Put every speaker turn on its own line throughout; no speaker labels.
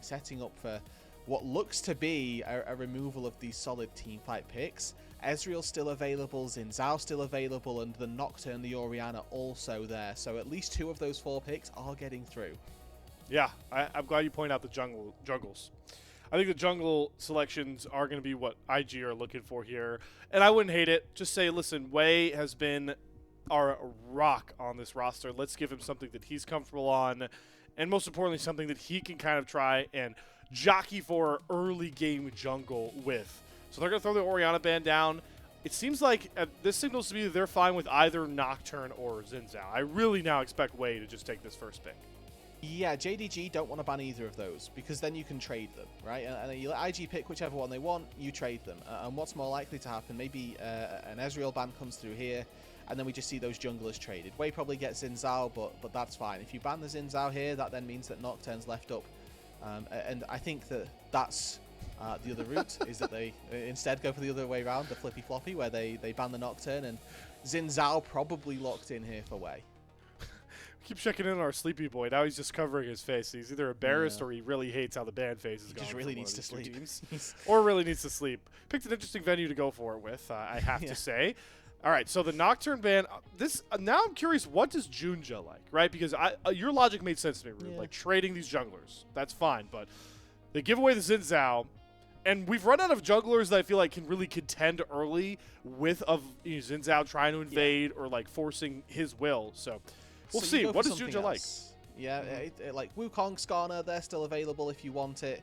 setting up for what looks to be a removal of these solid teamfight picks. Ezreal still available, Xin Zhao still available, and the Nocturne, the Orianna also there. So at least 2 of those 4 picks are getting through.
Yeah, I'm glad you point out the jungles. I think the jungle selections are going to be what IG are looking for here. And I wouldn't hate it. Just say, listen, Jwei has been our rock on this roster. Let's give him something that he's comfortable on. And most importantly, something that he can kind of try and jockey for early game jungle with. So they're going to throw the Orianna ban down. It seems like this signals to me that they're fine with either Nocturne or Xin Zhao. I really now expect Jwei to just take this first pick.
Yeah, JDG don't want to ban either of those because then you can trade them, right? And you let IG pick whichever one they want, you trade them. And what's more likely to happen, maybe an Ezreal ban comes through here, and then we just see those junglers traded. Jwei probably gets Xin Zhao, but that's fine. If you ban the Xin Zhao here, that then means that Nocturne's left up. And I think that's the other route, is that they instead go for the other way around, the flippy-floppy, where they ban the Nocturne, and Xin Zhao probably locked in here for Jwei.
Keep checking in on our sleepy boy. Now he's just covering his face. He's either embarrassed or he really hates how the ban phase is going.
He just really needs to sleep.
Or really needs to sleep. Picked an interesting venue to go for it with, I have to say. All right, so the Nocturne ban. Now I'm curious, what does JunJia like, right? Because your logic made sense to me, Rood. Like trading these junglers, that's fine. But they give away the Xin Zhao, and we've run out of junglers that I feel like can really contend early with Xin Zhao trying to invade or like forcing his will. So we'll see. What does JunJia like?
Yeah, like Wukong, Skarner, they're still available if you want it.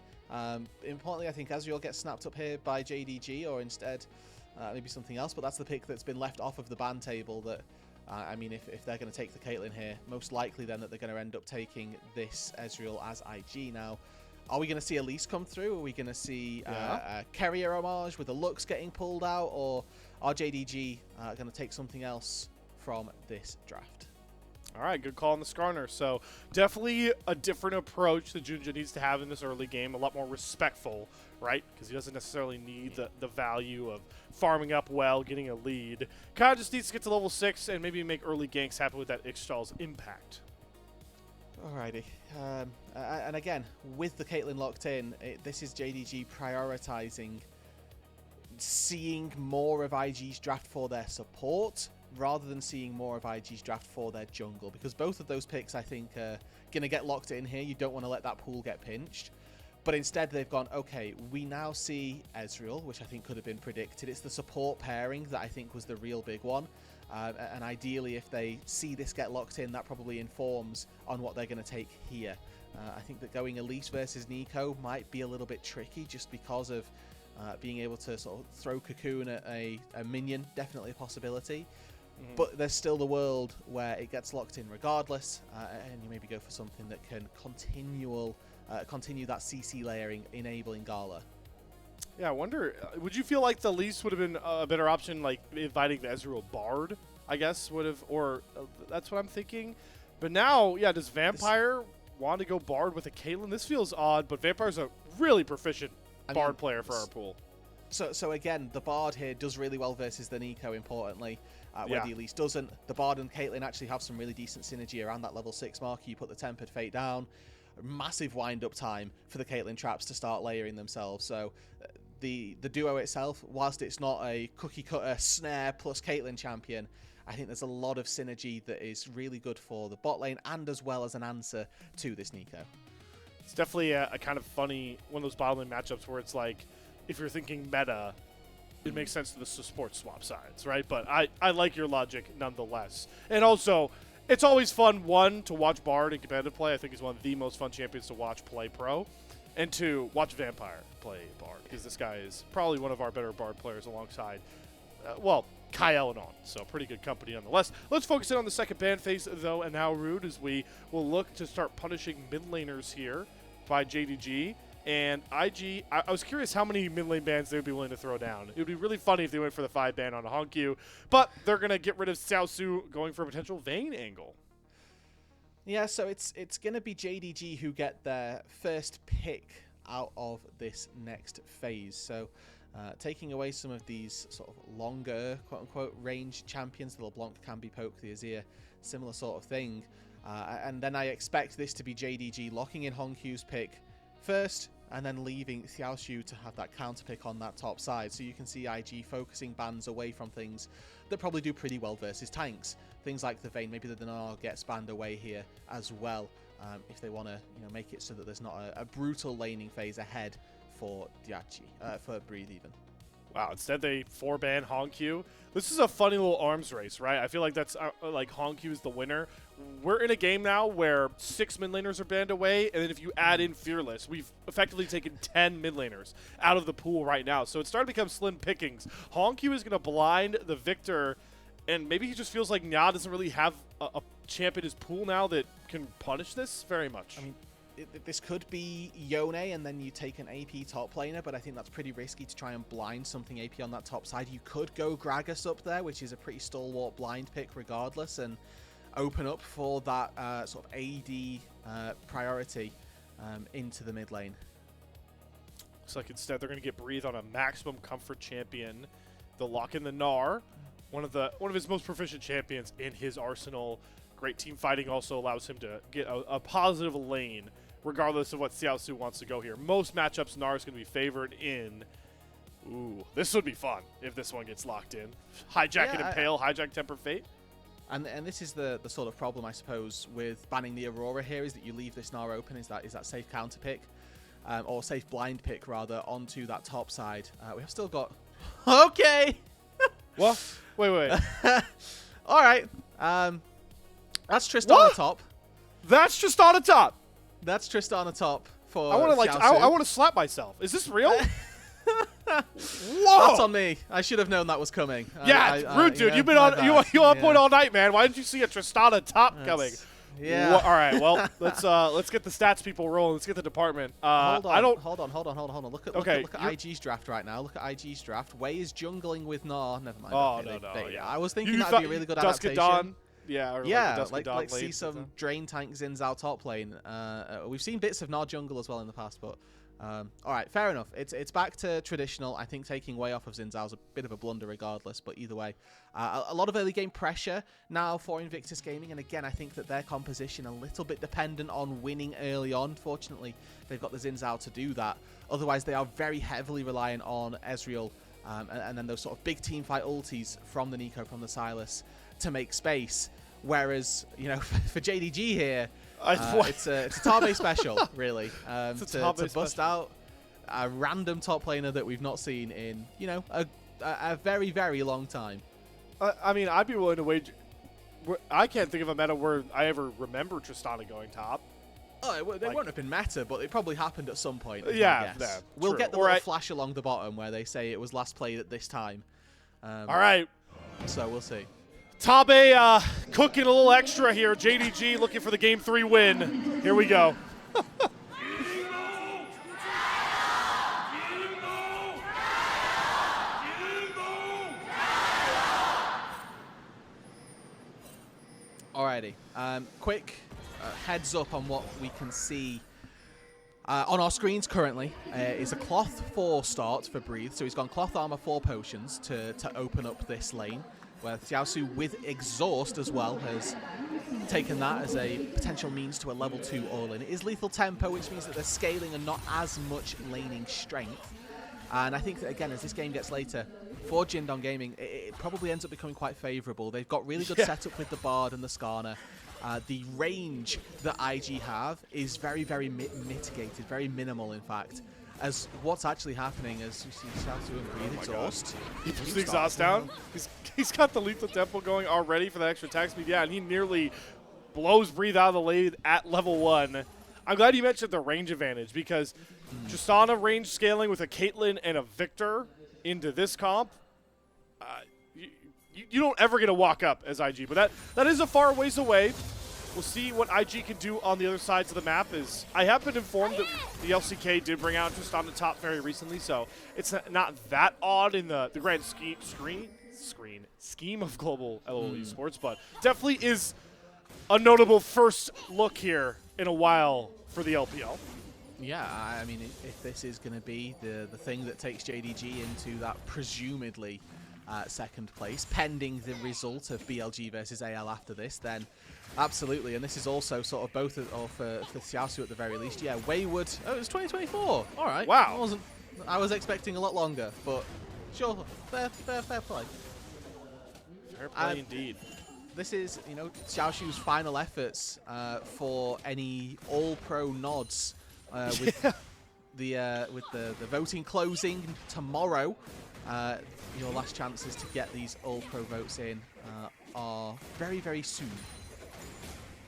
Importantly, I think Ezreal gets snapped up here by JDG, or instead maybe something else, but that's the pick that's been left off of the ban table. That I mean, if they're going to take the Caitlyn here, most likely then that they're going to end up taking this Ezreal as IG. Now, are we going to see Elise come through? Are we going to see a Carrier homage with the Lux getting pulled out, or are JDG going to take something else from this draft?
All right, good call on the Skarner. So definitely a different approach that JunJia needs to have in this early game, a lot more respectful, right? Because he doesn't necessarily need the value of farming up well, getting a lead. Kind of just needs to get to level 6 and maybe make early ganks happen with that Ixtal's impact.
Alrighty. And again, with the Caitlyn locked in, this is JDG prioritizing seeing more of IG's draft for their support rather than seeing more of IG's draft for their jungle, because both of those picks I think are going to get locked in here. You don't want to let that pool get pinched. But instead they've gone, okay, we now see Ezreal, which I think could have been predicted. It's the support pairing that I think was the real big one. And ideally, if they see this get locked in, that probably informs on what they're going to take here. I think that going Elise versus Nico might be a little bit tricky just because of being able to sort of throw Cocoon at a minion, definitely a possibility. But there's still the world where it gets locked in regardless, and you maybe go for something that can continue that CC layering, enabling Gala.
Yeah, I wonder, would you feel like the Elise would have been a better option, like inviting the Ezreal Bard, I guess, would have, or that's what I'm thinking. But now, yeah, does Vampire want to go Bard with a Caitlyn? This feels odd, but Vampire's a really proficient Bard player for our pool.
So again, the Bard here does really well versus the Nico, importantly. Where the Elise doesn't. The Bard and Caitlyn actually have some really decent synergy around that level 6 mark. You put the Tempered Fate down, massive wind-up time for the Caitlyn traps to start layering themselves. So the duo itself, whilst it's not a cookie-cutter snare plus Caitlyn champion, I think there's a lot of synergy that is really good for the bot lane and as well as an answer to this Nico.
It's definitely a kind of funny one of those bottom lane matchups where it's like, if you're thinking meta, it makes sense to the support swap sides, right? But I like your logic nonetheless. And also, it's always fun, one, to watch Bard in competitive play. I think he's one of the most fun champions to watch play pro. And two, watch Vampire play Bard, because this guy is probably one of our better Bard players alongside, well, Kyle and on. So pretty good company nonetheless. Let's focus in on the second ban phase, though, and now, Rood, as we will look to start punishing mid laners here by JDG. And IG, I was curious how many mid lane bans they would be willing to throw down. It would be really funny if they went for the 5 ban on a HongQ, but they're going to get rid of Xiaoxu, going for a potential Vayne angle.
Yeah, so it's going to be JDG who get their first pick out of this next phase. So taking away some of these sort of longer, quote-unquote, range champions, the LeBlanc can be poke, the Azir, similar sort of thing. And then I expect this to be JDG locking in HongQ's pick, first, and then leaving Xiaoxu to have that counter pick on that top side. So you can see IG focusing bans away from things that probably do pretty well versus tanks. Things like the Vayne, maybe the Dinar gets banned away here as well, if they want to make it so that there's not a brutal laning phase ahead for for Breathe even.
Wow, instead they 4-ban HongQ. This is a funny little arms race, right? I feel like that's like HongQ is the winner. We're in a game now where 6 mid laners are banned away, and then if you add in Fearless, we've effectively taken 10 mid laners out of the pool right now. So it's starting to become slim pickings. HongQ is going to blind the Victor, and maybe he just feels like Nya doesn't really have a champ in his pool now that can punish this very much.
I mean, this could be Yone and then you take an AP top laner, but I think that's pretty risky to try and blind something AP on that top side. You could go Gragas up there, which is a pretty stalwart blind pick regardless, and open up for that sort of AD priority into the mid lane.
Looks like instead they're going to get Breathe on a maximum comfort champion. They'll lock in the Gnar, one of his most proficient champions in his arsenal. Great team fighting also allows him to get a positive lane, regardless of what Xiaoxu wants to go here. Most matchups, Gnar is going to be favored in. Ooh, this would be fun if this one gets locked in. Hijack and Impale, hijack Temper Fate.
And this is the sort of problem, I suppose, with banning the Aurora here, is that you leave this Gnar open, is that safe counter pick, or safe blind pick, rather, onto that top side. We have still got... Okay!
What? Wait.
All right. That's Tristana top.
That's Tristana top.
That's Tristana top for
I want to I want to slap myself. Is this real? Whoa!
That's on me. I should have known that was coming.
Yeah, rude dude. You've been on you on point all night, man. Why didn't you see a Tristana top coming?
Yeah.
All right. Well, let's get the stats people rolling. Let's get the department.
Hold on. Look at IG's draft right now. Look at IG's draft. Wei is jungling with Gnar. Never mind.
Oh
okay,
no.
I was thinking that'd be a really good adaptation.
Dawn. Yeah, or
like see some drain tank Zins out top lane. We've seen bits of Gnar jungle as well in the past, but all right, fair enough. It's back to traditional. I think taking Wei off of Xin Zhao is a bit of a blunder regardless, but either way, a lot of early game pressure now for Invictus Gaming, and again, I think that their composition a little bit dependent on winning early on. Fortunately, they've got the Xin Zhao to do that. Otherwise, they are very heavily reliant on Ezreal and then those sort of big team fight ultis from the Nico, from the Sylas, to make space. Whereas, for JDG here, it's a Tabe special, really, to bust out a random top laner that we've not seen in, a very, very long time.
I mean, I'd be willing to wager. I can't think of a meta where I ever remember Tristana going top.
Oh, they won't have been meta, but it probably happened at some point.
Yeah,
we'll get the little flash along the bottom where they say it was last played at this time.
All right.
So we'll see.
Tabe cooking a little extra here. JDG looking for the Game 3 win. Here we go.
Alrighty. Quick heads up on what we can see on our screens currently. Is a cloth 4 start for Breathe. So he's gone cloth armor 4 potions to open up this lane, where Xiaoxu with exhaust as well has taken that as a potential means to a level 2 all-in. It is lethal tempo, which means that they're scaling and not as much laning strength. And I think that, again, as this game gets later, for Jindong Gaming, it probably ends up becoming quite favourable. They've got really good setup with the Bard and the Skarner. The range that IG have is very, very mitigated, very minimal, in fact. As what's actually happening as you see Xiaoxu and Breathe exhaust.
He puts the exhaust down. He's got the lethal tempo going already for that extra attack speed. Yeah, and he nearly blows Breathe out of the lane at level 1. I'm glad you mentioned the range advantage, because Tristana range scaling with a Caitlyn and a Victor into this comp, you don't ever get a walk up as IG, but that is a far ways away. We'll see what IG can do on the other sides of the map. I have been informed that the LCK did bring out Tristana top very recently, so it's not that odd in the grand scheme of global LOL esports, but definitely is a notable first look here in a while for the LPL.
Yeah, I mean, if this is going to be the thing that takes JDG into that presumably second place, pending the result of BLG versus AL after this, then absolutely. And this is also sort of both for Xiaoxu at the very least. Yeah, Wayward. Oh, it was 2024. All right.
Wow.
I was expecting a lot longer, but sure, fair play.
Fair play indeed.
This is, you know, Xiaoxu's final efforts for any All-Pro nods with the voting closing tomorrow. Your last chances to get these All-Pro votes in are very, very soon.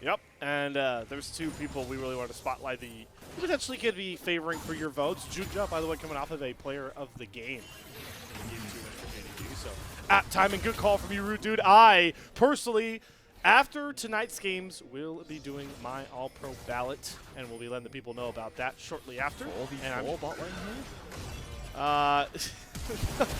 Yep, and there's two people we really want to spotlight who potentially could be favoring for your votes. JunJia, by the way, coming off of a player of the game. Game 2 for JDG, so at time and good call from you, Roodod. I personally, after tonight's games, will be doing my All-Pro ballot, and we'll be letting the people know about that shortly after.
4v4 bot lane here?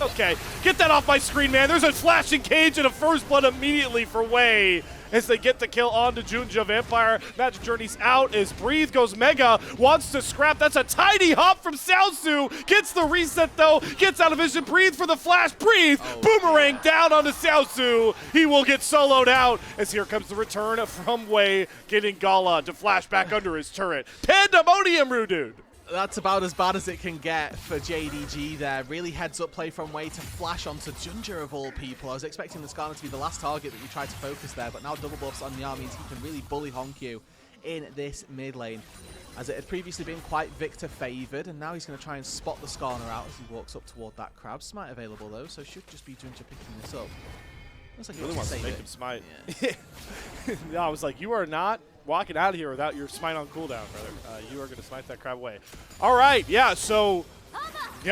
Okay, get that off my screen, man. There's a flashing cage and a first blood immediately for Jwei as they get the kill onto JunJia. Vampire Magic Journey's out as Breathe goes Mega, wants to scrap. That's a tiny hop from Xiaoxu. Gets the reset though, gets out of vision. Breathe for the flash. Breathe, boomerang down onto Xiaoxu. He will get soloed out as here comes the return from Jwei, getting Gala to flash back under his turret. Pandemonium, Roodod.
That's about as bad as it can get for JDG there. Really heads-up play from Jwei to flash onto JunJia of all people. I was expecting the Skarner to be the last target that you tried to focus there, but now double buffs on Nya means he can really bully HongQ in this mid lane, as it had previously been quite Victor favoured, and now he's going to try and spot the Skarner out as he walks up toward that crab. Smite available though, so should just be JunJia picking this up. Looks like he
really wants to make him smite.
Yeah.
No, I was like, you are not walking out of here without your smite on cooldown, brother. You are going to smite that crab away. All right, yeah, so picking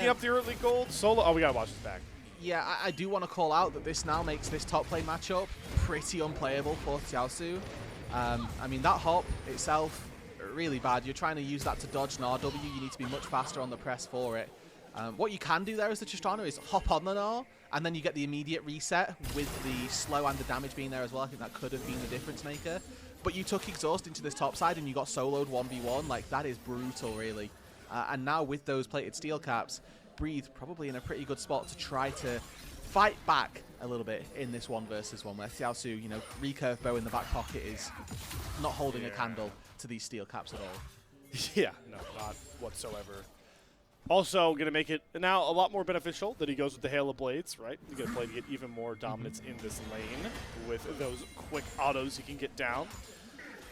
up the early gold. Solo. Oh, we got to watch this back.
Yeah, I do want to call out that this now makes this top lane matchup pretty unplayable for Xiaoxu. I mean, that hop itself, really bad. You're trying to use that to dodge an RW. You need to be much faster on the press for it. What you can do there as the Tristana is hop on the Gnar, and then you get the immediate reset with the slow and the damage being there as well. I think that could have been the difference maker. But you took Exhaust into this top side and you got soloed 1v1. Like, that is brutal, really. And now with those plated steel caps, Breathe probably in a pretty good spot to try to fight back a little bit in this 1 versus 1, where Xiaoxu, you know, recurve bow in the back pocket is not holding a candle to these steel caps at all.
Yeah, no, not whatsoever. Also, going to make it now a lot more beneficial that he goes with the Hail of Blades, right? He's going to play to get even more dominance in this lane with those quick autos he can get down.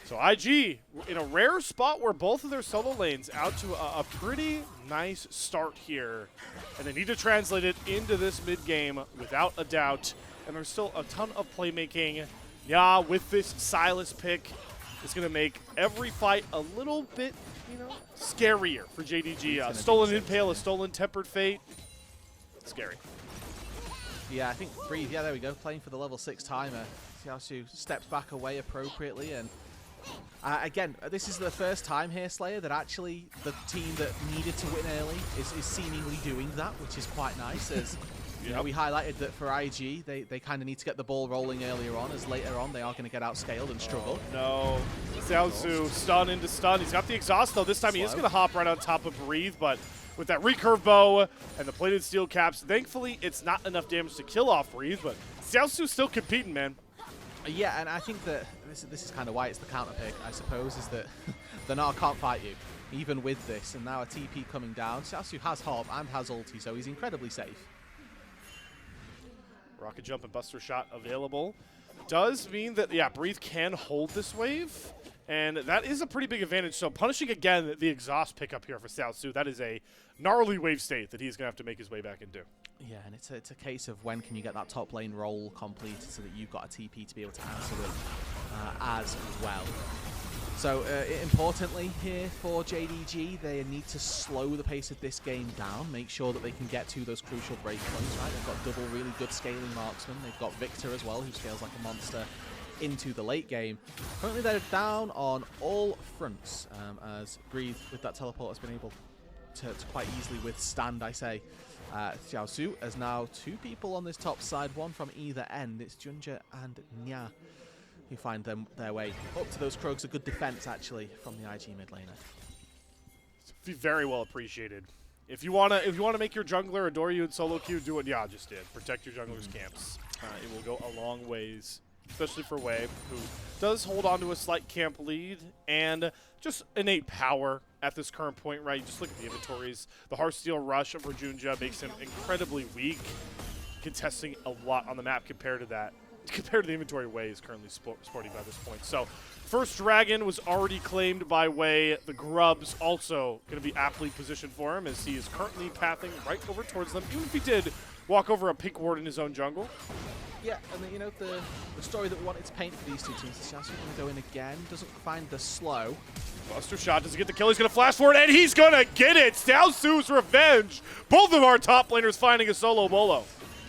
So IG, in a rare spot where both of their solo lanes out to a pretty nice start here. And they need to translate it into this mid-game without a doubt. And there's still a ton of playmaking. Yeah, with this Silas pick, it's going to make every fight a little bit, you know, scarier for JDG. Stolen Impale, a stolen Tempered Fate. Scary.
Yeah, I think Breathe, yeah, there we go, playing for the level 6 timer. Xiaoxu steps back away appropriately, and again, this is the first time here, Slayer, that actually the team that needed to win early is seemingly doing that, which is quite nice. As you know, we highlighted that for IG, they kind of need to get the ball rolling earlier on, as later on they are going to get outscaled and struggle.
No. Xiaoxu, stun into stun. He's got the exhaust, though. This time he is going to hop right on top of Breathe, but with that recurve bow and the plated steel caps, thankfully it's not enough damage to kill off Breathe, but Xiaoxu's still competing, man.
Yeah, and I think that this is kind of why it's the counter pick, I suppose, is that the Gnar can't fight you, even with this, and now a TP coming down. Xiaoxu has hop and has ulti, so he's incredibly safe.
Rocket jump and buster shot available. Does mean that, yeah, Breathe can hold this wave, and that is a pretty big advantage. So punishing, again, the exhaust pickup here for Xiaoxu, that is a gnarly wave state that he's going to have to make his way back into.
Yeah, and it's a case of when can you get that top lane roll completed so that you've got a TP to be able to answer with as well. So importantly here for JDG, they need to slow the pace of this game down, make sure that they can get to those crucial break points, right? They've got double really good scaling marksmen. They've got Victor as well, who scales like a monster into the late game. Currently they're down on all fronts, as Breathe with that teleport has been able to quite easily withstand, I say. Xiaoxu has now 2 people on this top side, one from either end. It's JunJia and Nya who find their way up to those Krogs. A good defense, actually, from the IG mid laner.
It's very well appreciated If you wanna make your jungler adore you in solo queue, do what Ya just did. Protect your jungler's camps. It will go a long ways, especially for Jwei, who does hold on to a slight camp lead and just innate power at this current point, right? You just look at the inventories. The Hearthsteel Rush over JunJia makes him incredibly weak, contesting a lot on the map compared to the inventory Jwei is currently sporting by this point. So, first dragon was already claimed by Jwei. The Grubs also going to be aptly positioned for him as he is currently pathing right over towards them, even if he did walk over a pink ward in his own jungle.
Yeah, and you know, the story that we wanted to paint for these two teams is Xiaoxu going to go in again, doesn't find the slow.
Buster shot, doesn't get the kill, he's going to flash forward, and he's going to get it! Xiaoxu's revenge! Both of our top laners finding a solo bolo.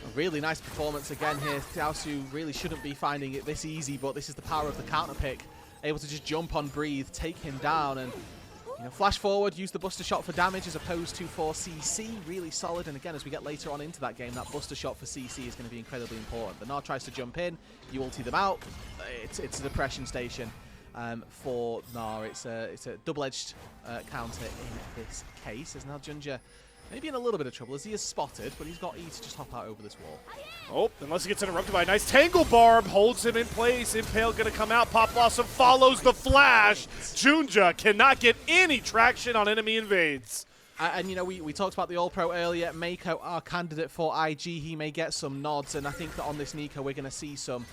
A really nice performance again here. Xiaoxu really shouldn't be finding it this easy, but this is the power of the counter pick. Able to just jump on Breathe, take him down, and you know, flash forward, use the Buster Shot for damage as opposed to for CC. Really solid, and again, as we get later on into that game, that Buster Shot for CC is going to be incredibly important. The Gnar tries to jump in, you ulti them out. It's a depression station for Gnar. It's a double-edged counter in this case, as now JunJia maybe in a little bit of trouble as he is spotted, but he's got E to just hop out over this wall.
Oh, unless he gets interrupted by a nice Tangle Barb, holds him in place. Impale gonna come out, Pop Blossom follows the flash. JunJia cannot get any traction on enemy invades.
And you know, we talked about the All-Pro earlier. Mako, our candidate for IG, he may get some nods, and I think that on this Nico we're gonna see some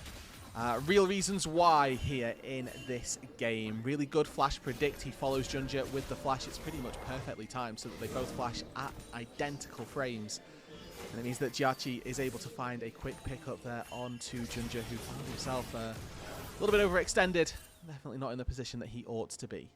real reasons why here in this game. Really good flash predict. He follows JunJia with the flash. It's pretty much perfectly timed so that they both flash at identical frames. And it means that Jiachi is able to find a quick pickup there onto JunJia, who found himself a little bit overextended. Definitely not in the position that he ought to be.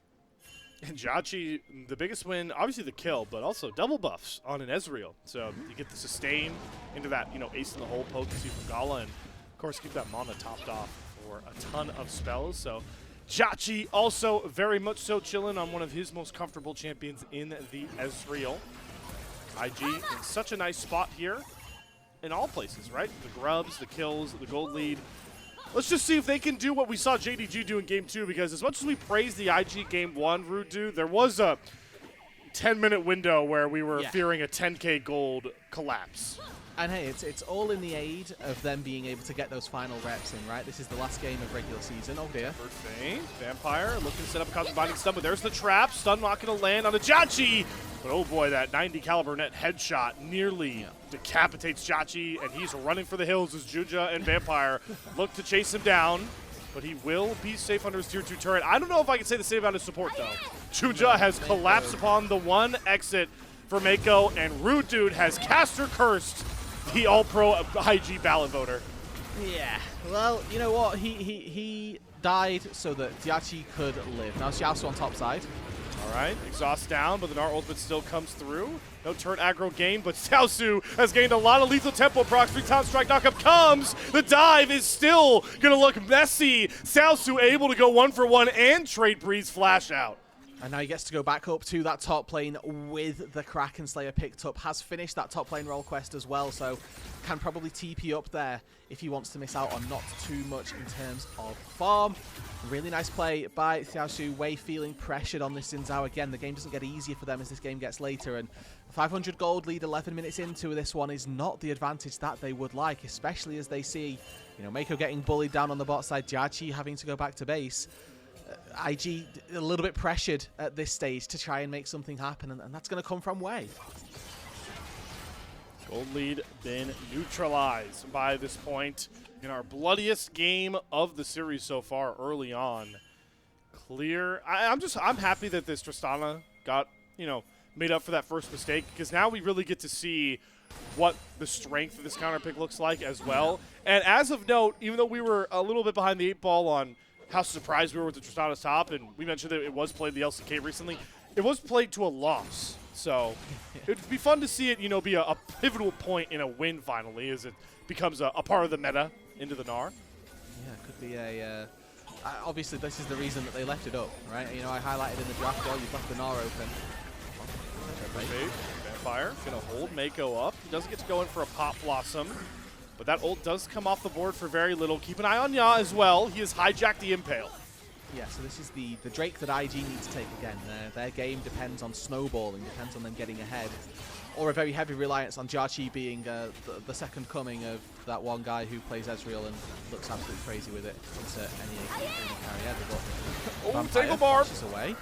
And Jiachi, the biggest win, obviously the kill, but also double buffs on an Ezreal. So you get the sustain into that, you know, ace in the hole potency from Gala, and of course keep that mana topped off for a ton of spells. So Jiachi also very much so chilling on one of his most comfortable champions in the Ezreal. IG in such a nice spot here in all places, right? The grubs, the kills, the gold lead. Let's just see if they can do what we saw JDG do in Game 2, because as much as we praised the IG Game 1, Roodod, there was a 10-minute window where we were fearing a 10k gold collapse.
And hey, it's all in the aid of them being able to get those final reps in, right? This is the last game of regular season. Oh dear.
Bird Feint, Vampire looking to set up a cosmic binding stun, but there's the trap. Stun not going to land on a Jiachi. But oh boy, that 90 caliber net headshot nearly decapitates Jiachi, and he's running for the hills as JunJia and Vampire look to chase him down. But he will be safe under his tier 2 turret. I don't know if I can say the same about his support, though. JunJia has collapsed upon the one exit for Mako, and Roodod has caster cursed the All-Pro IG ballot voter.
Yeah, well, you know what? He died so that Jiachi could live. Now Xiaoxu on top side.
All right, exhaust down, but the Gnar ultimate still comes through. No turret aggro gain, but Xiaoxu has gained a lot of lethal tempo procs. 3-time strike knockup comes. The dive is still going to look messy. Xiaoxu able to go 1-for-1 and trade Breeze flash out.
And now he gets to go back up to that top lane with the Kraken Slayer picked up. Has finished that top lane role quest as well, so can probably TP up there if he wants to miss out on not too much in terms of farm. Really nice play by Xiaoxu. Jwei feeling pressured on this Xin Zhao again. The game doesn't get easier for them as this game gets later, and 500 gold lead 11 minutes into this one is not the advantage that they would like, especially as they see, you know, Mako getting bullied down on the bot side, Jiachi having to go back to base. IG a little bit pressured at this stage to try and make something happen, and that's going to come from Jwei.
Gold lead been neutralized by this point in our bloodiest game of the series so far early on. Clear. I'm happy that this Tristana got, you know, made up for that first mistake, because now we really get to see what the strength of this counter pick looks like as well. And as of note, even though we were a little bit behind the 8 ball on how surprised we were with the Tristana's top, and we mentioned that it was played the LCK recently, it was played to a loss. So it would be fun to see it, you know, be a pivotal point in a win finally, as it becomes a part of the meta into the Gnar.
Yeah, it could be a... obviously, this is the reason that they left it up, right? You know, I highlighted in the draft, well, you've left the Gnar open.
Vampire going to hold Mako up. He doesn't get to go in for a Pop Blossom, but that ult does come off the board for very little. Keep an eye on Ya as well. He has hijacked the Impale.
Yeah, so this is the Drake that IG need to take again. Their game depends on snowballing, depends on them getting ahead. Or a very heavy reliance on Jiaqi being the second coming of that one guy who plays Ezreal and looks absolutely crazy with it. Insert any carry ever, but
Oh, Tangle Barb!
Away.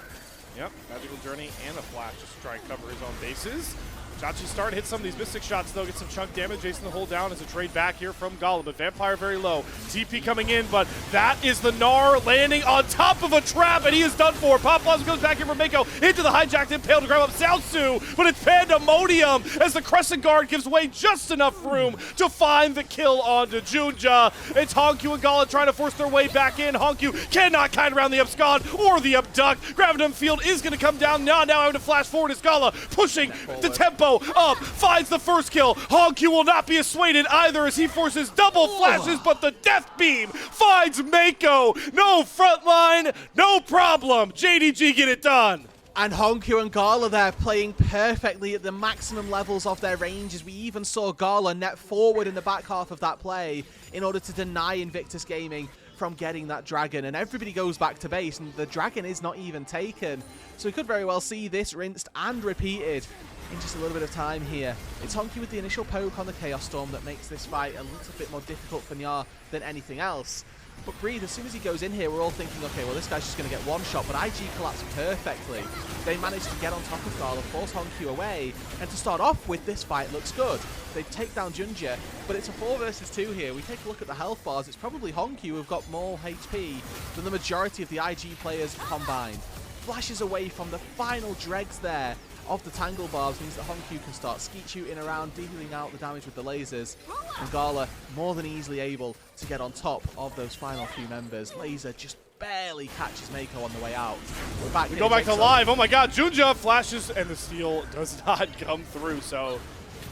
Yep, Magical Journey and a Flash just to try and cover his own bases. Jiaqi starting to hit some of these Mystic shots, though, get some chunk damage. Jason the hold down as a trade back here from Gala, but Vampire very low. TP coming in, but that is the Gnar landing on top of a trap, and he is done for. Pop Blossom goes back here from Mako into the hijacked Impale to grab up Xiaoxu, but it's Pandemonium as the Crescent Guard gives away just enough room to find the kill onto JunJia. It's HongQ and Gala trying to force their way back in. HongQ cannot kite around the abscond or the abduct. Gravitum Field is going to come down now having to flash forward as Gala pushing the tempo up, finds the first kill. HongQ will not be assuaded either as he forces double flashes, but the death beam finds Mako. No front line, no problem. JDG get it done.
And HongQ and Gala there playing perfectly at the maximum levels of their range, as we even saw Gala net forward in the back half of that play in order to deny Invictus Gaming from getting that dragon, and everybody goes back to base and the dragon is not even taken. So we could very well see this rinsed and repeated in just a little bit of time here. It's HongQ with the initial poke on the Chaos Storm that makes this fight a little bit more difficult for Gnar than anything else. But Breathe, as soon as he goes in here, we're all thinking, okay, well, this guy's just going to get one shot, but IG collapsed perfectly. They managed to get on top of Gala, force HongQ away, and to start off with, this fight looks good. They take down JunJia, but it's a 4 versus 2 here. We take a look at the health bars. It's probably HongQ who've got more HP than the majority of the IG players combined. Flashes away from the final dregs there of the Tangle Barbs means that HongQ can start skeet shooting around, dealing out the damage with the lasers, and Gala more than easily able to get on top of those final few members. Laser just barely catches Mako on the way out. We're back.
We go back to live. Oh my god, JunJia flashes and the steal does not come through. So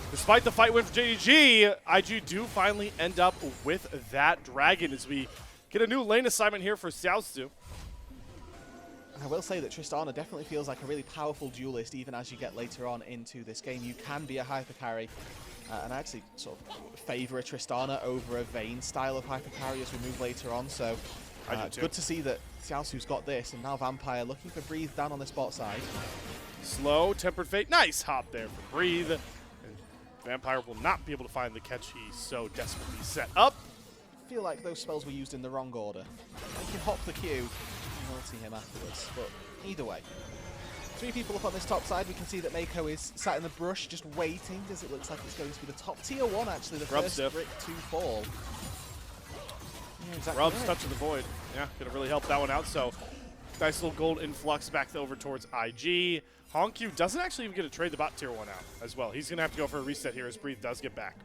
despite the fight win for JDG, IG do finally end up with that dragon as we get a new lane assignment here for Xiaoxu.
I will say that Tristana definitely feels like a really powerful duelist even as you get later on into this game. You can be a hyper carry, and I actually sort of favour a Tristana over a Vayne style of hyper carry as we move later on, so good to see that Xiaoxu's got this, and now Vampire looking for Breathe down on this bot side.
Slow, Tempered Fate, nice hop there for Breathe. And Vampire will not be able to find the catch he so desperately set up.
I feel like those spells were used in the wrong order. I can hop the Q, we'll see him afterwards, but either way. 3 people up on this top side. We can see that Mako is sat in the brush just waiting as it looks like it's going to be the top tier 1 actually, the
Rub
first
stiff.
brick to fall. Yeah, exactly
Rub's
right.
touching the void. Yeah, gonna really help that one out. So nice little gold influx back over towards IG. HongQ doesn't actually even get to trade the bot tier 1 out as well. He's gonna have to go for a reset here as Breathe does get back.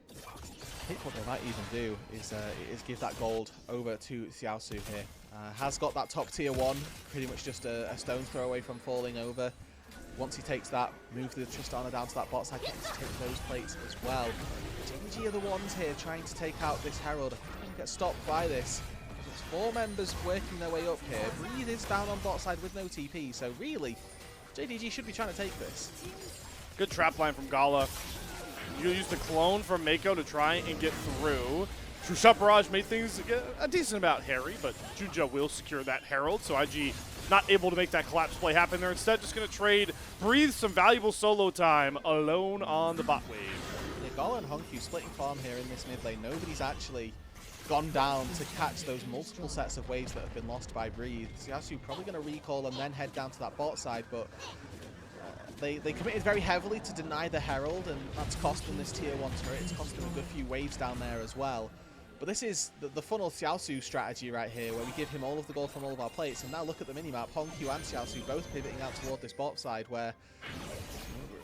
I think what they might even do is give that gold over to Xiaoxu here. Has got that top tier 1, pretty much just a stone's throw away from falling over. Once he takes that, move the Tristana down to that bot side, to take those plates as well. JDG are the ones here trying to take out this Herald. I think they're going to get stopped by this. It's 4 members working their way up here. Breathe is down on bot side with no TP, so really, JDG should be trying to take this.
Good trap line from Gala. You use the clone from Mako to try and get through. True Shot Barrage made things a decent amount hairy, but JunJia will secure that Herald, so IG not able to make that collapse play happen. They're instead just going to trade Breathe some valuable solo time alone on the bot wave.
Yeah, Gala and HongQ splitting farm here in this mid lane. Nobody's actually gone down to catch those multiple sets of waves that have been lost by Breathe. Xiaoxu probably going to recall and then head down to that bot side, but they committed very heavily to deny the Herald, and that's cost them this tier 1 turret. It's cost them a good few waves down there as well. But this is the funnel Xiaoxu strategy right here, where we give him all of the gold from all of our plates. And now look at the minimap, HongQ and Xiaoxu both pivoting out toward this bot side, where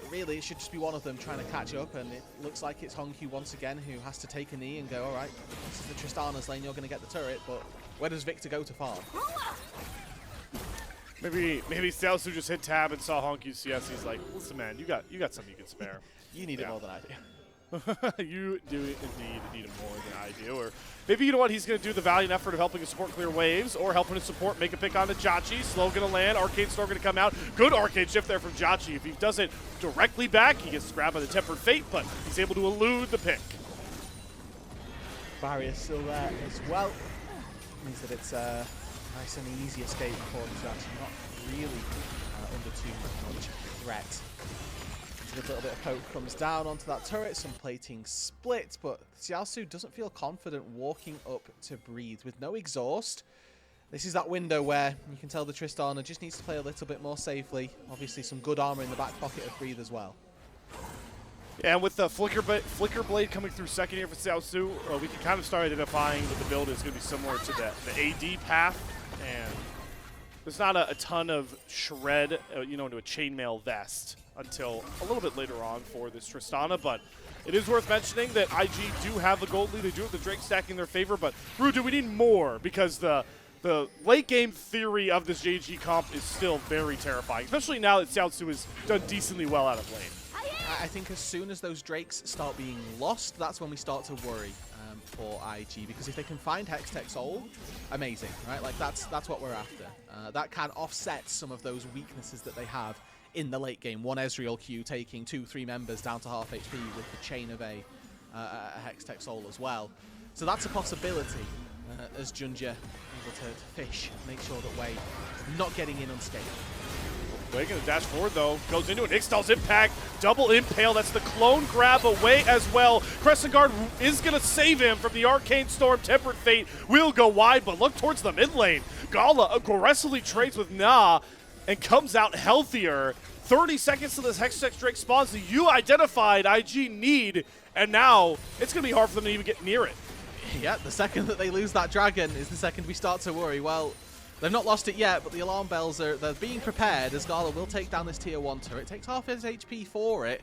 really it should just be one of them trying to catch up. And it looks like it's HongQ once again who has to take a knee and go, all right, this is the Tristana's lane, you're going to get the turret, but where does Victor go to farm?
Maybe Xiaoxu just hit tab and saw HongQ CS. He's like, listen, man, you got something you can spare.
You need it more than I do.
You do indeed need it more than I do. Or maybe, you know what, he's going to do the valiant effort of helping his support clear waves, or helping his support make a pick onto Jiaqi. Slow going to land. Arcade Storm going to come out. Good arcade shift there from Jiaqi. If he does it directly back, he gets grabbed by the Tempered Fate, but he's able to elude the pick.
Barrier still there as well. Means that it's Nice and easy escape for the Xiaoxu, not really under too much threat. A little bit of poke comes down onto that turret, some plating split, but Xiaoxu doesn't feel confident walking up to breathe. With no exhaust, this is that window where you can tell the Tristana just needs to play a little bit more safely. Obviously some good armor in the back pocket of breathe as well.
Yeah, and with the Flicker Blade coming through second here for Xiaoxu, we can kind of start identifying that the build is going to be similar to the AD path, and there's not a ton of shred, you know, into a chainmail vest until a little bit later on for this Tristana, but it is worth mentioning that IG do have the gold lead. They do have the Drake stack in their favor, but Roodod, we need more because the late game theory of this JDG comp is still very terrifying, especially now that Xiaoxu has done decently well out of lane.
I think as soon as those Drakes start being lost, that's when we start to worry for IG, because if they can find Hextech Soul, amazing, right? Like that's what we're after. That can offset some of those weaknesses that they have in the late game. One Ezreal Q taking 2-3 members down to half HP with the chain of a Hextech Soul as well. So that's a possibility as JunJia able to fish, make sure that Jwei not getting in unscathed.
Jwei gonna dash forward though, goes into an Ixtal's impact, double impale, that's the clone grab away as well. Crescent Guard is gonna save him from the Arcane Storm. Tempered Fate will go wide, but look towards the mid lane. Gala aggressively trades with Na and comes out healthier. 30 seconds to this Hextech Drake spawns that you identified IG need, and now it's gonna be hard for them to even get near it.
Yeah, the second that they lose that dragon is the second we start to worry. Well, they've not lost it yet, but the alarm bells they're being prepared as Gala will take down this tier 1 turret. It takes half his HP for it,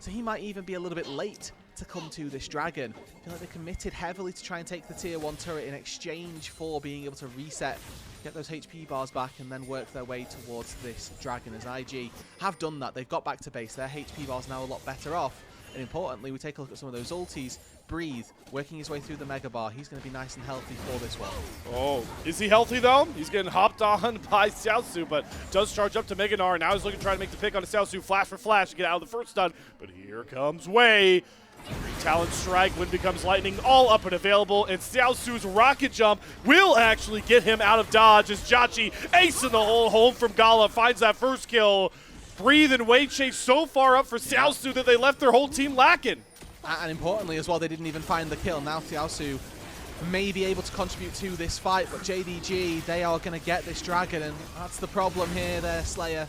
so he might even be a little bit late to come to this dragon. I feel like they committed heavily to try and take the tier 1 turret in exchange for being able to reset, get those HP bars back, and then work their way towards this dragon. As IG have done that, they've got back to base. Their HP bars now a lot better off. And importantly, we take a look at some of those ultis. Breathe, working his way through the Mega Bar. He's going to be nice and healthy for this one.
Oh, is he healthy though? He's getting hopped on by Xiaoxu, but does charge up to Mega Gnar. Now he's looking to try to make the pick on Xiaoxu. Flash for flash to get out of the first stun. But here comes Jwei. Talent Strike, Wind becomes lightning, all up and available, and Xiaoxu's rocket jump will actually get him out of dodge as Jachi acing the whole home from Gala, finds that first kill. Breathe and Jwei chase so far up for Xiaoxu that they left their whole team lacking.
And importantly as well, they didn't even find the kill. Now Xiaoxu may be able to contribute to this fight, but JDG, they are going to get this dragon, and that's the problem here there, Slayer.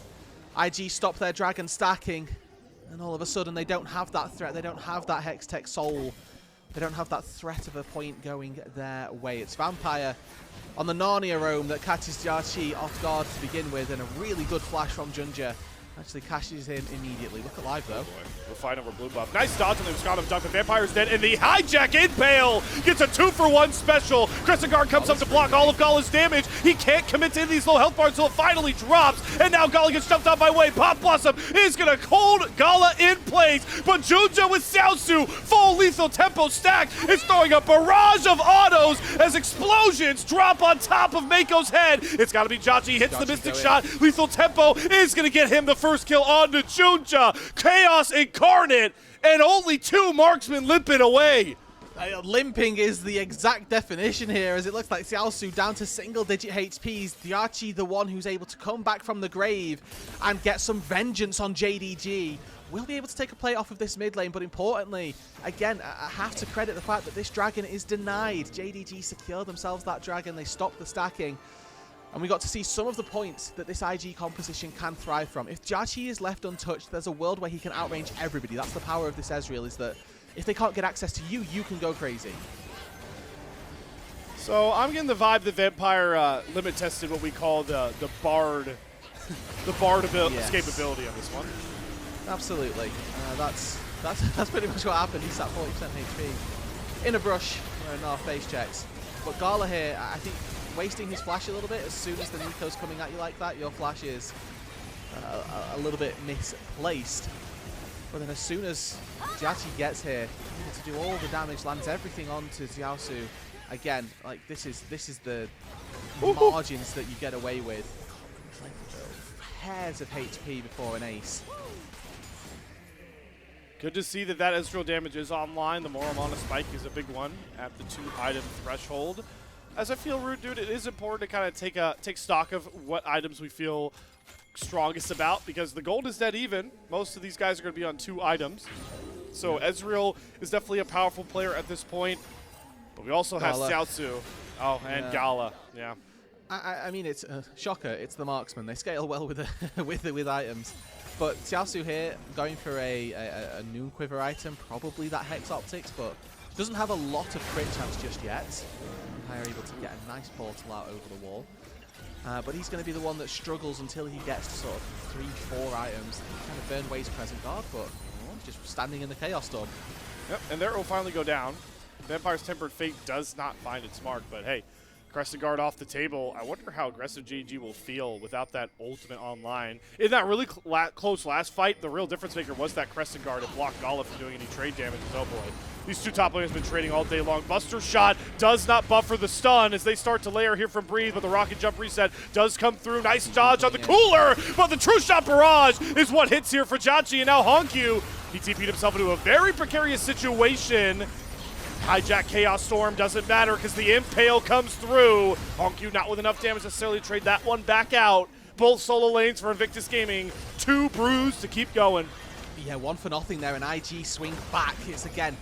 IG stop their dragon stacking, and all of a sudden they don't have that threat. They don't have that Hextech Soul. They don't have that threat of a point going their way. It's Vampire on the Narnia roam that catches Jachi off guard to begin with, and a really good flash from JunJia. Actually cashes in immediately. Look alive though.
We'll fight over blue buff. Nice dodge on the Scott Duck. The Vampire's dead, and the hijack impale gets a 2-for-1 special. Crescent Guard comes up to block all of Gala's damage. He can't commit to these low health bars until it finally drops, and now Gala gets jumped on by Jwei. Pop Blossom is gonna hold Gala in place, but JunJia with Xiaoxu, full lethal tempo stack, is throwing a barrage of autos as explosions drop on top of Mako's head. It's gotta be Jachi, hits the Mystic Shot. Lethal tempo is gonna get him the first kill on to JunJia. Chaos incarnate, and only 2 marksmen limping away.
Limping is the exact definition here, as it looks like Xiaoxu down to single-digit HPs. Diachi, the one who's able to come back from the grave and get some vengeance on JDG, will be able to take a play off of this mid lane, but importantly, again, I have to credit the fact that this dragon is denied. JDG secure themselves that dragon, they stopped the stacking, and we got to see some of the points that this IG composition can thrive from. If Jachi is left untouched, there's a world where he can outrange everybody. That's the power of this Ezreal, is that if they can't get access to you, you can go crazy.
So I'm getting the vibe that Vampire limit tested what we call the Bard, the Bard escapability on this one.
Absolutely. That's pretty much what happened. He's at 40% HP. In a brush, where Gnar face checks. But Gala here, I think, wasting his flash a little bit. As soon as the Nico's coming at you like that, your flash is a little bit misplaced. But then as soon as Jachi gets here, able to do all the damage, lands everything onto Xiaoxu. Again, like this is the margins that you get away with. Like hairs of HP before an ace.
Good to see that Ezreal damage is online. The Moral Mana spike is a big one at the 2-item threshold. as I feel, Roodod, it is important to kind of take stock of what items we feel strongest about, because the gold is dead even. Most of these guys are going to be on 2 items. So Ezreal is definitely a powerful player at this point. But we also have Xiaoxu. Oh, and Gala. Yeah.
I mean, it's a shocker. It's the marksman. They scale well with with items. But Xiaoxu here going for a Noon Quiver item, probably that Hex Optics, but doesn't have a lot of crit chance just yet. They're able to get a nice portal out over the wall. But he's going to be the one that struggles until he gets to sort of 3-4 items. Kind of burn Jwei's present guard, but just standing in the Chaos Storm.
Yep, and there it will finally go down. Vampire's Tempered Fate does not find its mark, but hey, Crescent Guard off the table. I wonder how aggressive JDG will feel without that ultimate online. In that really close last fight, the real difference maker was that Crescent Guard. It blocked Gala from doing any trade damage. Oh boy. These 2 top laners have been trading all day long. Buster Shot does not buffer the stun as they start to layer here from Breathe, but the rocket jump reset does come through. Nice dodge on the cooler, but the True Shot Barrage is what hits here for JDG, and now HongQ, he TP'd himself into a very precarious situation. Hijack Chaos Storm doesn't matter because the Impale comes through. HongQ not with enough damage necessarily to trade that one back out. Both solo lanes for Invictus Gaming. 2 brews to keep going.
Yeah, 1 for nothing there, and IG swing back. It's again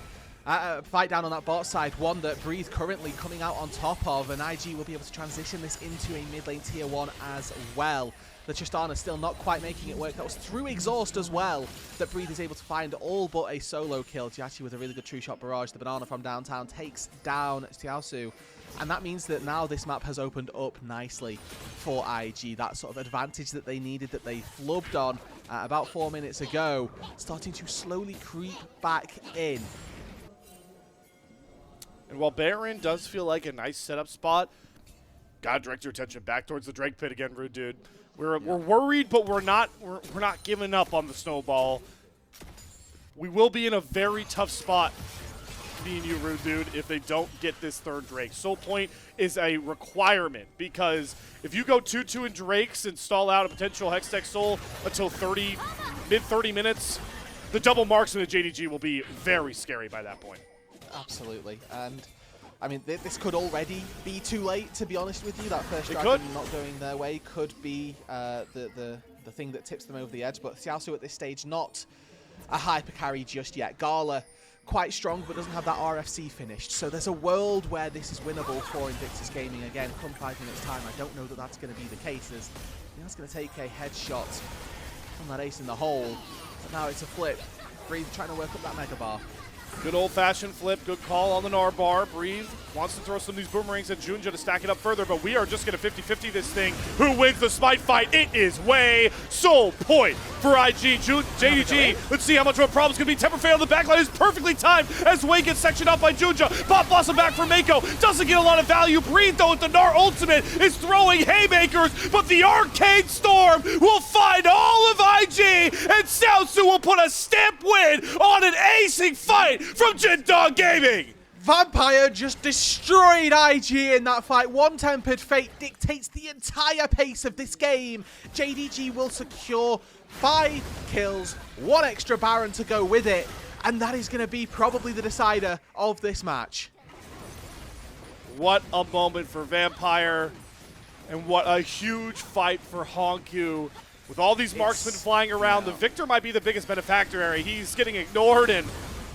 fight down on that bot side, one that Breathe currently coming out on top of, and IG will be able to transition this into a mid lane tier 1 as well. The Tristana still not quite making it work. That was through exhaust as well that Breathe is able to find all but a solo kill. Jwei with a really good True Shot Barrage. The banana from downtown takes down Xiaoxu. And that means that now this map has opened up nicely for IG. That sort of advantage that they needed, that they flubbed on about 4 minutes ago, starting to slowly creep back in.
And while Baron does feel like a nice setup spot, gotta direct your attention back towards the Drake Pit again, Roodod. We're worried, but we're not giving up on the snowball. We will be in a very tough spot, me and you, Roodod, if they don't get this 3rd Drake. Soul Point is a requirement, because if you go 2-2 in Drakes and stall out a potential Hextech Soul until mid-30 minutes, the double marks in the JDG will be very scary by that point.
Absolutely, and I mean, this could already be too late, to be honest with you. That first dragon not going their way could be the thing that tips them over the edge, but Xiaoxu at this stage not a hyper carry just yet. Gala quite strong, but doesn't have that RFC finished, so there's a world where this is winnable for Invictus Gaming. Again, come 5 minutes time, I don't know that that's going to be the case, as that's going to take a headshot from that ace in the hole, but now it's a flip. Breathe trying to work up that Mega Bar.
Good old-fashioned flip, good call on the Narbar. Breathe wants to throw some of these boomerangs at JunJia to stack it up further, but we are just going to 50-50 this thing. Who wins the smite fight? It is Jwei. Soul Point for IG. JDG, let's see how much of a problem it's going to be. Temper Fate on the backline is perfectly timed as Jwei gets sectioned up by JunJia. Pop Blossom back for Mako. Doesn't get a lot of value. Breathe, though, with the Gnar ultimate is throwing haymakers, but the Arcade Storm will find all of IG, and Xiaoxu will put a stamp win on an acing fight from JDG Gaming.
Vampire just destroyed IG in that fight. 1 Tempered Fate dictates the entire pace of this game. JDG will secure 5 kills, 1 extra Baron to go with it, and that is going to be probably the decider of this match.
What a moment for Vampire, and what a huge fight for HongQ. With all these marksmen flying around, the Victor might be the biggest benefactor. He's getting ignored, and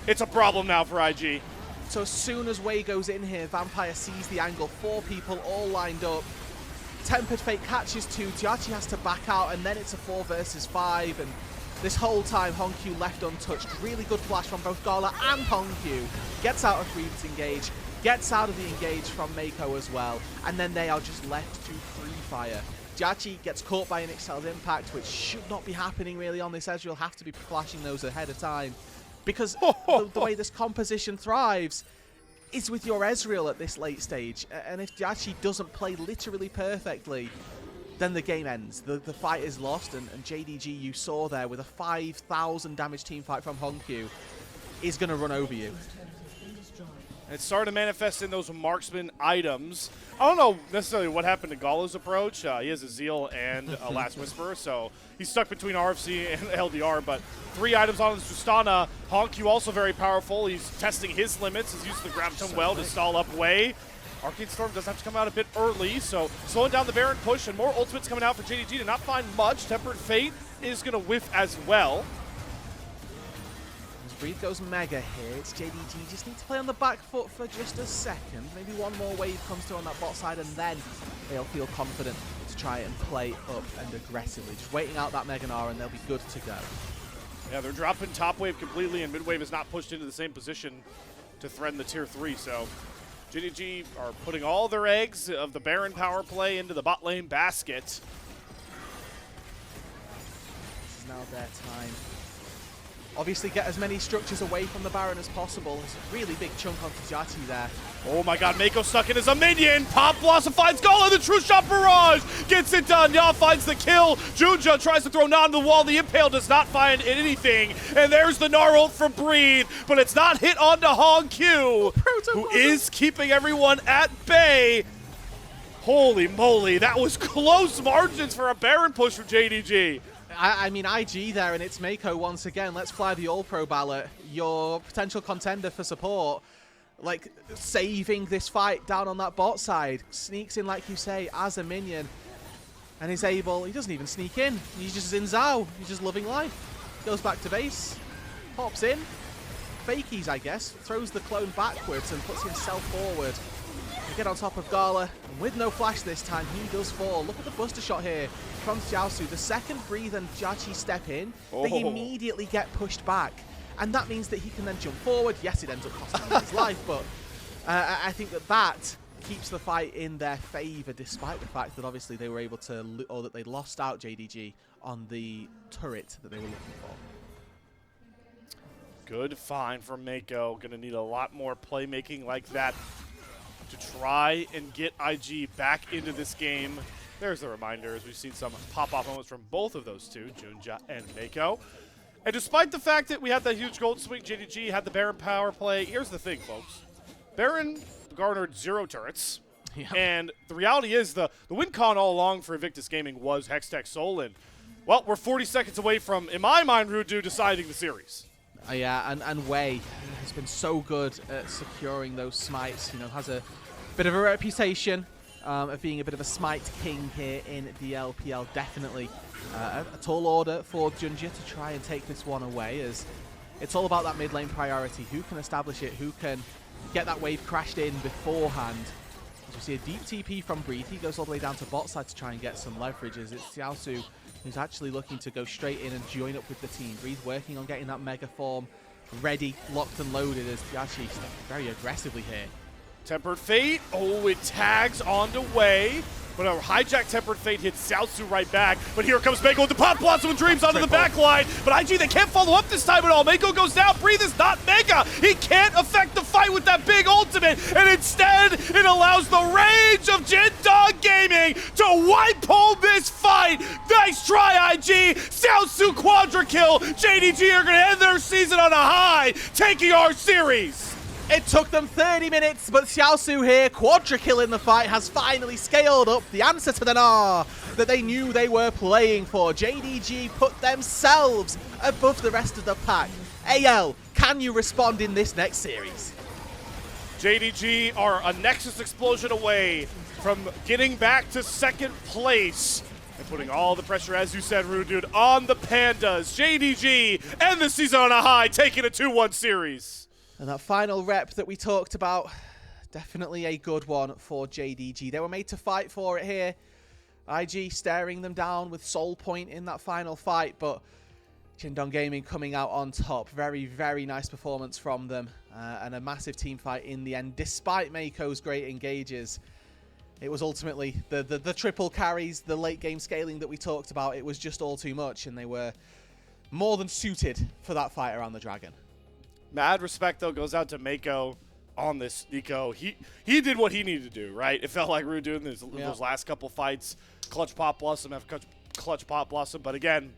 it's a problem now for IG.
So as soon as Jwei goes in here, Vampire sees the angle, 4 people all lined up. Tempered Fate catches 2, JDG has to back out, and then it's a 4 versus 5, and this whole time HongQ left untouched. Really good flash from both Gala and HongQ. Gets out of Breathe's engage, gets out of the engage from Mako as well, and then they are just left to free fire. JDG gets caught by an Excel's Impact, which should not be happening really on this Ezreal. Have to be flashing those ahead of time, because the way this composition thrives is with your Ezreal at this late stage. And if JDG doesn't play literally perfectly, then the game ends. The fight is lost, and JDG, you saw there with a 5,000 damage team fight from HongQ, is going to run over you.
It started to manifest in those marksman items. I don't know necessarily what happened to Gala's approach. He has a Zeal and a Last Whisper, so he's stuck between RFC and LDR, but 3 items on the HongQ also very powerful. He's testing his limits. He's using the Graviton well to stall up Jwei. Arcane Storm does have to come out a bit early, so slowing down the Baron push and more ultimates coming out for JDG to not find much. Tempered Fate is going to whiff as well.
As Breathe goes mega here, it's JDG. Just need to play on the back foot for just a second. Maybe one more wave comes through on that bot side, and then they'll feel confident to try and play up and aggressively. Just waiting out that Mega Gnar, and they'll be good to go.
Yeah, they're dropping top wave completely, and mid wave is not pushed into the same position to threaten the tier 3, so JDG are putting all their eggs of the Baron power play into the bot lane basket.
This is now their time. Obviously get as many structures away from the Baron as possible. There's a really big chunk onto Jati there.
Oh my god, Mako stuck in as a minion. Pop Blossom finds Gala, the True Shot Barrage gets it done. Ya finds the kill. JunJia tries to throw Nod on the wall. The Impale does not find anything. And there's the Gnar ult from Breathe, but it's not hit onto HongQ, who is keeping everyone at bay. Holy moly, that was close margins for a Baron push from JDG.
I mean, IG there, and it's Mako once again. Let's fly the All-Pro ballot. Your potential contender for support, like, saving this fight down on that bot side. Sneaks in, like you say, as a minion. And is able, he doesn't even sneak in. He's just in Zhao. He's just loving life. Goes back to base. Pops in. Fakies, I guess. Throws the clone backwards and puts himself forward. They get on top of Gala. And with no flash this time, he does fall. Look at the buster shot here from Xiaoxu. The second Breathe and Jia step in, they immediately get pushed back. And that means that he can then jump forward. Yes, it ends up costing him his life, but I think that keeps the fight in their favor, despite the fact that obviously they were able to, or that they lost out JDG on the turret that they were looking for.
Good find from Mako. Gonna need a lot more playmaking like that to try and get IG back into this game. There's the reminder, as we've seen some pop-off moments from both of those two, JunJia and Mako. And despite the fact that we had that huge gold swing, JDG had the Baron power play. Here's the thing, folks. Baron garnered 0 turrets. Yep. And the reality is the win con all along for Invictus Gaming was Hextech Soul. And, well, we're 40 seconds away from, in my mind, Roodod deciding the series.
Yeah, and Jwei has been so good at securing those smites. You know, has a bit of a reputation of being a bit of a smite king here in the LPL. Definitely a tall order for JunJia to try and take this one away, as it's all about that mid lane priority. Who can establish it? Who can get that wave crashed in beforehand? As we see a deep TP from Breathe. He goes all the way down to bot side to try and get some leverage, as it's Xiaoxu who's actually looking to go straight in and join up with the team. Breathe working on getting that mega form ready, locked and loaded, as Tiachi stepping very aggressively here.
Tempered Fate, oh, it tags onto Jwei, but a hijack Tempered Fate hits Xiaoxu right back. But here comes Mako with the Pop Blossom and Dreams onto the back line. But IG, they can't follow up this time at all. Mako goes down. Breathe is not Mega. He can't affect the fight with that big ultimate. And instead, it allows the rage of JDG Gaming to wipe home this fight. Nice try, IG. Xiaoxu quadra kill. JDG are going to end their season on a high, taking our series.
It took them 30 minutes, but Xiaoxu here, quadra kill in the fight, has finally scaled up the answer to the Gnar that they knew they were playing for. JDG put themselves above the rest of the pack. AL, can you respond in this next series?
JDG are a Nexus explosion away from getting back to second place and putting all the pressure, as you said, Roodod, on the Pandas. JDG end the season on a high, taking a 2-1 series.
And that final rep that we talked about, definitely a good one for JDG. They were made to fight for it here. IG staring them down with Soul Point in that final fight, but JDG Gaming coming out on top. Very, very nice performance from them, and a massive team fight in the end, despite Mako's great engages. It was ultimately the triple carries, the late game scaling that we talked about. It was just all too much, and they were more than suited for that fight around the Dragon.
Mad respect, though, goes out to Mako on this, Nico. He did what he needed to do, right? It felt like we were doing those last couple fights. Clutch Pop Blossom after Clutch Pop Blossom. But again,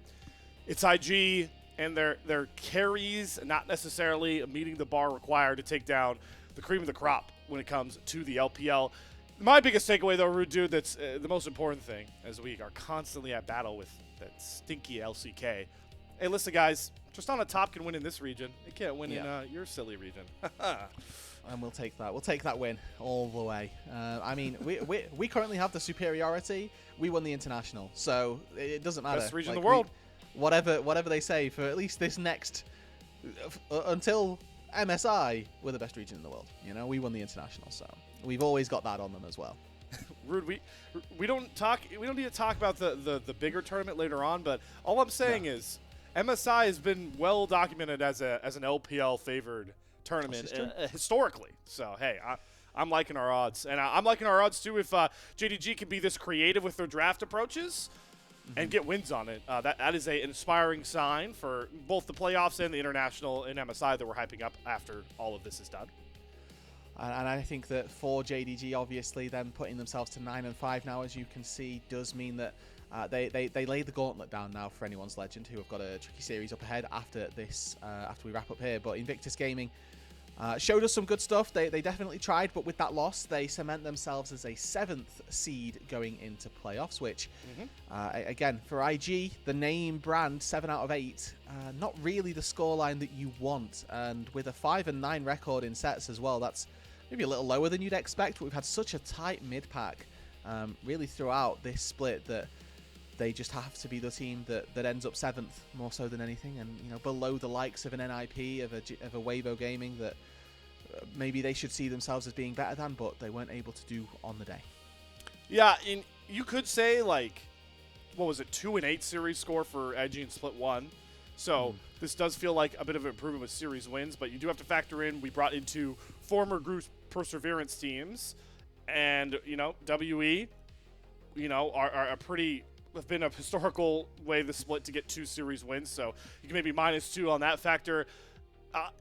it's IG and their carries, not necessarily meeting the bar required to take down the cream of the crop when it comes to the LPL. My biggest takeaway, though, Roodod, that's the most important thing, as we are constantly at battle with that stinky LCK. Hey, listen, guys. Just on a top can win in this region. It can't win in your silly region.
and we'll take that. We'll take that win all the way. I mean, we currently have the superiority. We won the international, so it doesn't matter.
Best region in the world.
Whatever they say for at least this next until MSI, we're the best region in the world. You know, we won the international, so we've always got that on them as well.
Rude, we don't need to talk about the bigger tournament later on, but all I'm saying is MSI has been well documented as an LPL favored tournament historically. So hey, I'm liking our odds, and I'm liking our odds too. If JDG can be this creative with their draft approaches and get wins on it, that is an inspiring sign for both the playoffs and the international in MSI that we're hyping up after all of this is done.
And I think that for JDG, obviously, them putting themselves to 9-5 now, as you can see, does mean that they laid the gauntlet down now for anyone's legend, who have got a tricky series up ahead after this, after we wrap up here. But Invictus Gaming showed us some good stuff. They definitely tried, but with that loss, they cement themselves as a 7th seed going into playoffs, which, again, for IG, the name brand 7 out of 8, not really the scoreline that you want. And with a 5-9 record in sets as well, that's maybe a little lower than you'd expect, but we've had such a tight mid-pack really throughout this split that they just have to be the team that ends up 7th more so than anything, and you know, below the likes of an NIP, of a Weibo Gaming that maybe they should see themselves as being better than, but they weren't able to do on the day.
Yeah, and you could say, like, what was it, 2-8 series score for IG in Split 1. So this does feel like a bit of an improvement with series wins, but you do have to factor in, we brought into former group Perseverance teams, and, you know, WE, you know, are a pretty, have been a historical way the split to get 2 series wins, so you can maybe -2 on that factor.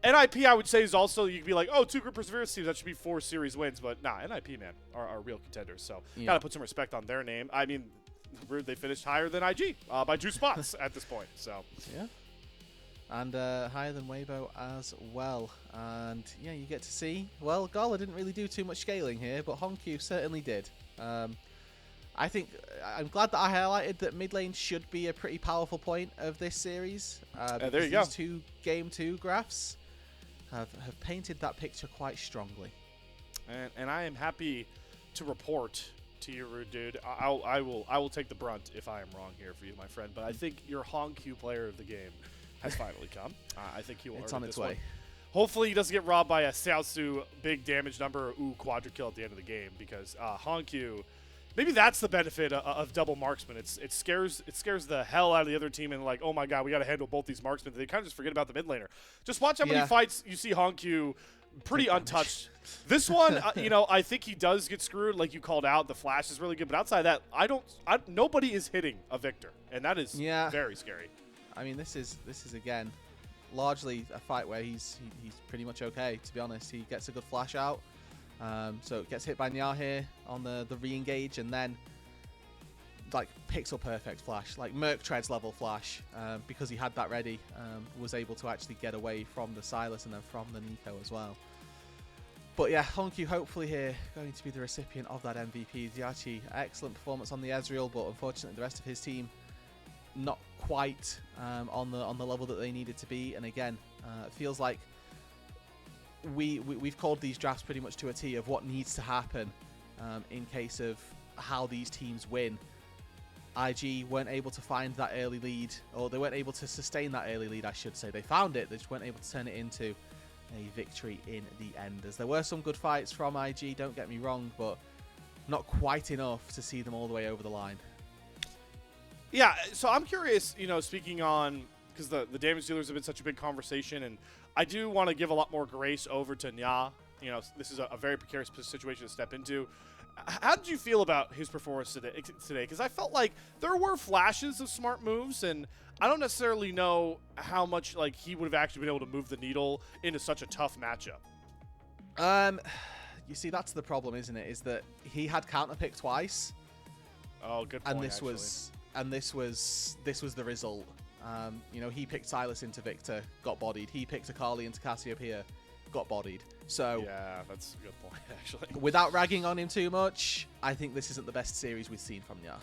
NIP, I would say, is also, you could be like, oh, 2 group Perseverance teams, that should be 4 series wins, but nah, NIP, man, are real contenders, so gotta put some respect on their name. I mean, they finished higher than IG by 2 spots at this point, so. Yeah.
And higher than Weibo as well. And yeah, you get to see, well, Gala didn't really do too much scaling here, but HongQ certainly did. I think, I'm glad that I highlighted that mid lane should be a pretty powerful point of this series.
There you go.
These 2 Game 2 graphs have painted that picture quite strongly.
And I am happy to report to you, Roodod. I will take the brunt if I am wrong here for you, my friend, but I think your HongQ player of the game has finally come. I think he will.
It's on its way.
One. Hopefully he doesn't get robbed by a Xiaoxu big damage number, quadra kill at the end of the game, because HongQ, maybe that's the benefit of double marksman. It scares the hell out of the other team, and like, oh my god, we got to handle both these marksmen. They kind of just forget about the mid laner. Just watch how many fights you see HongQ pretty untouched. This one, you know, I think he does get screwed, like you called out. The flash is really good, but outside of that, nobody is hitting a Victor, and that is very scary.
I mean, this is again largely a fight where he's pretty much okay, to be honest. He gets a good flash out, so gets hit by Nya here on the re-engage, and then like picks up perfect flash, like Merc Treads level flash, because he had that ready, was able to actually get away from the Silas and then from the Nico as well. But yeah, HongQ hopefully here going to be the recipient of that MVP. Diachi, excellent performance on the Ezreal, but unfortunately the rest of his team not quite on the level that they needed to be. And again, it feels like we've called these drafts pretty much to a T of what needs to happen in case of how these teams win. IG weren't able to find that early lead, or they weren't able to sustain that early lead, I should say. They found it, they just weren't able to turn it into a victory in the end. As there were some good fights from IG, don't get me wrong, but not quite enough to see them all the way over the line.
Yeah, so I'm curious, you know, speaking on, because the damage dealers have been such a big conversation, and I do want to give a lot more grace over to Nya. You know, this is a very precarious situation to step into. How did you feel about his performance today? Because I felt like there were flashes of smart moves, and I don't necessarily know how much like he would have actually been able to move the needle into such a tough matchup.
You see, that's the problem, isn't it? Is that he had counterpick twice.
Oh, good point.
And this was the result. You know, he picked Silas into Victor, got bodied. He picked Akali into Cassiopeia, got bodied. So
yeah, that's a good point, actually.
Without ragging on him too much, I think this isn't the best series we've seen from Nya.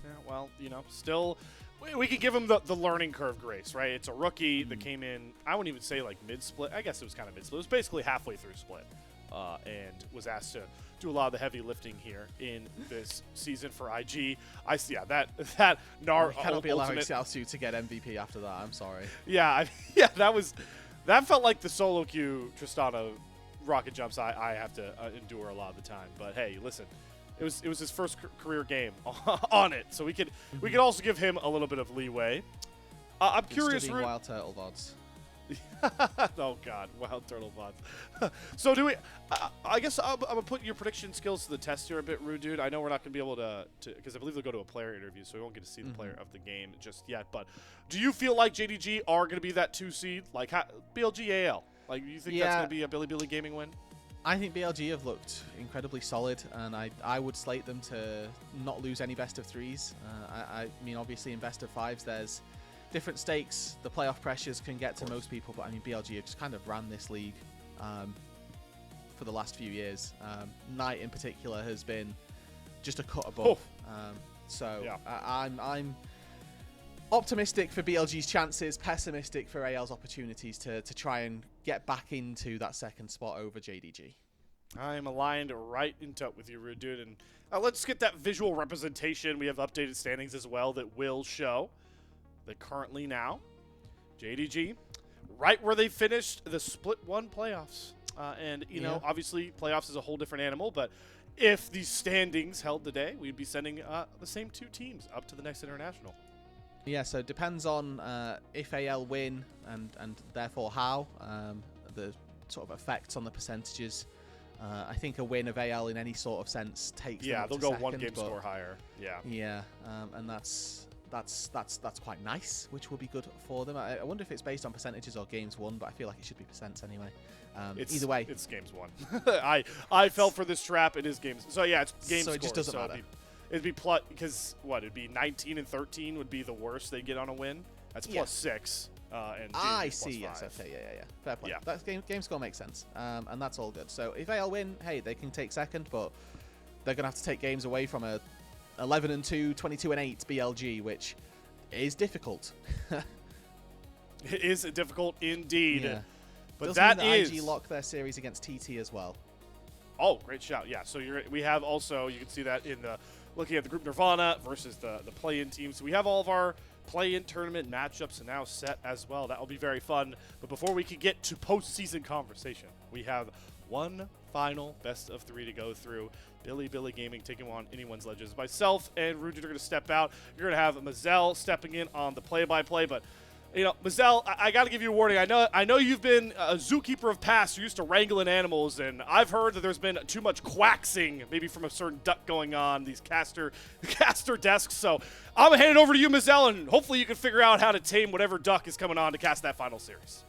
Yeah, well, you know, still, we could give him the learning curve grace, right? It's a rookie that came in, I wouldn't even say like mid-split. I guess it was kind of mid-split. It was basically halfway through split and was asked to do a lot of the heavy lifting here in this season for IG. I see, yeah, that Gnar
cannot be allowing Xiaoxu to get MVP after that. I'm sorry.
Yeah, yeah, that felt like the solo queue Tristana rocket jumps I have to endure a lot of the time. But hey, listen, it was his first career game on it, so we could also give him a little bit of leeway. I'm curious.
Wild Turtle VODs.
Oh God, Wild Turtle VODs. So do we? I guess I'm gonna put your prediction skills to the test here a bit, Roodod. I know we're not gonna be able to because I believe they'll go to a player interview, so we won't get to see the player of the game just yet. But do you feel like JDG are gonna be that 2 seed, like BLG AL? Like, do you think that's gonna be a Billy Gaming win?
I think BLG have looked incredibly solid, and I would slate them to not lose any best of 3s. I mean, obviously in best of 5s, there's different stakes. The playoff pressures can get to most people, but I mean, BLG have just kind of ran this league for the last few years. Knight in particular has been just a cut above. So yeah. I'm optimistic for BLG's chances, pessimistic for AL's opportunities to try and get back into that second spot over JDG.
I'm aligned right in touch with you, Roodod. And let's get that visual representation. We have updated standings as well that will show that currently now, JDG, right where they finished the Split 1 playoffs. And, you know, obviously playoffs is a whole different animal, but if these standings held today, we'd be sending the same 2 teams up to the next international.
Yeah, so it depends on if AL win and therefore how, the sort of effects on the percentages. I think a win of AL in any sort of sense takes them up
they'll
to
go
second,
1 game score higher.
Yeah, and that's quite nice, which will be good for them. I wonder if it's based on percentages or games won, but I feel like it should be percents anyway. Either way,
it's games won. I fell for this trap. It is games. So yeah, it's games. So
it just doesn't matter.
It'd be because what? It'd be 19 and 13 would be the worst they get on a win. That's plus 6. And
I see. Yes.
5.
Okay. Yeah. Fair play.
Yeah.
That game score makes sense. And that's all good. So if AL win, hey, they can take second, but they're gonna have to take games away from a 11-2, 22-8 BLG, which is difficult.
It is difficult indeed.
Yeah.
But
doesn't
that
mean
is
IG lock their series against TT as well.
Oh, great shout. Yeah, so we have also, you can see that in the, looking at the group Nirvana versus the play-in teams. So we have all of our play-in tournament matchups now set as well. That will be very fun. But before we can get to postseason conversation, we have one final best of 3 to go through. Billy Gaming taking on Anyone's Legends. Myself and Roodod are going to step out. You're going to have Mazel stepping in on the play-by-play, but you know, Mazel, I got to give you a warning. I know you've been a zookeeper of past. You're used to wrangling animals, and I've heard that there's been too much quaxing, maybe from a certain duck going on, these caster desks. So I'm going to hand it over to you, Mazel, and hopefully you can figure out how to tame whatever duck is coming on to cast that final series.